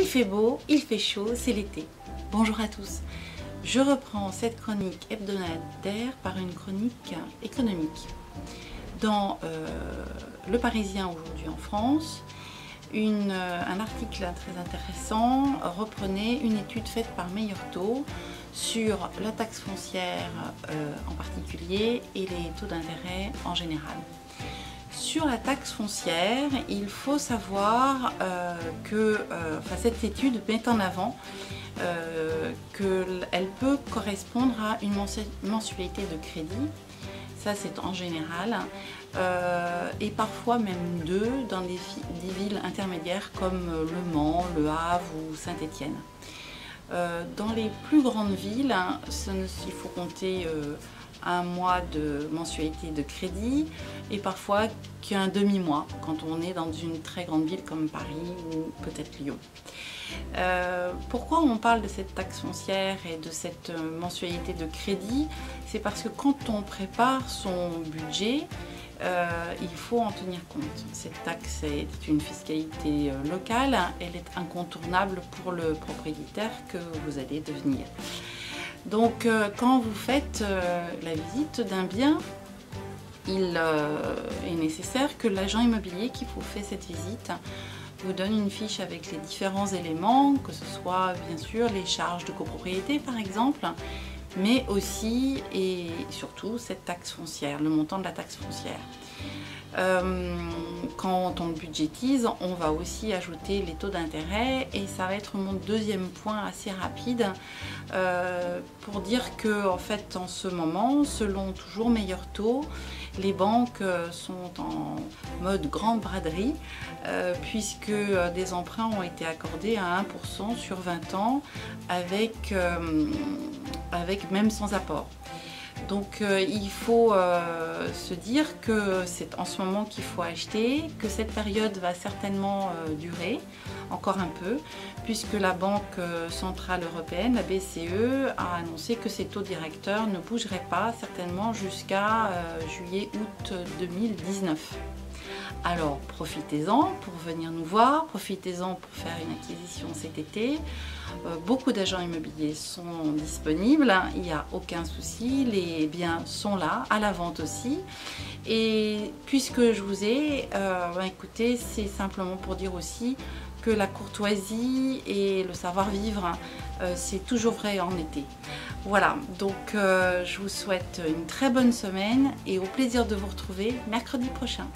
Il fait beau, il fait chaud, c'est l'été. Bonjour à tous. Je reprends cette chronique hebdomadaire par une chronique économique. Dans Le Parisien aujourd'hui en France, un article très intéressant reprenait une étude faite par Meilleur Taux sur la taxe foncière en particulier et les taux d'intérêt en général. Sur la taxe foncière, il faut savoir que cette étude met en avant qu'elle peut correspondre à une mensualité de crédit. Ça, c'est en général, et parfois même deux dans des villes intermédiaires comme Le Mans, Le Havre ou Saint-Étienne. Dans les plus grandes villes, il faut compter un mois de mensualité de crédit et parfois qu'un demi-mois quand on est dans une très grande ville comme Paris ou peut-être Lyon. Pourquoi on parle de cette taxe foncière et de cette mensualité de crédit? C'est parce que quand on prépare son budget, il faut en tenir compte. Cette taxe est une fiscalité locale, elle est incontournable pour le propriétaire que vous allez devenir. Donc quand vous faites la visite d'un bien, il est nécessaire que l'agent immobilier qui vous fait cette visite vous donne une fiche avec les différents éléments, que ce soit bien sûr les charges de copropriété par exemple, mais aussi et surtout cette taxe foncière, le montant de la taxe foncière. Quand on budgétise, on va aussi ajouter les taux d'intérêt et ça va être mon deuxième point assez rapide pour dire que en fait en ce moment, selon toujours Meilleur Taux, les banques sont en mode grande braderie puisque des emprunts ont été accordés à 1% sur 20 ans avec même sans apport. Donc il faut se dire que c'est en ce moment qu'il faut acheter, que cette période va certainement durer encore un peu, puisque la Banque Centrale Européenne, la BCE, a annoncé que ses taux directeurs ne bougeraient pas certainement jusqu'à juillet-août 2019. Alors profitez-en pour venir nous voir, profitez-en pour faire une acquisition cet été. Beaucoup d'agents immobiliers sont disponibles, il n'y a aucun souci, les biens sont là, à la vente aussi. Et puisque je vous ai, écoutez, c'est simplement pour dire aussi que la courtoisie et le savoir-vivre, c'est toujours vrai en été. Voilà, donc je vous souhaite une très bonne semaine et au plaisir de vous retrouver mercredi prochain.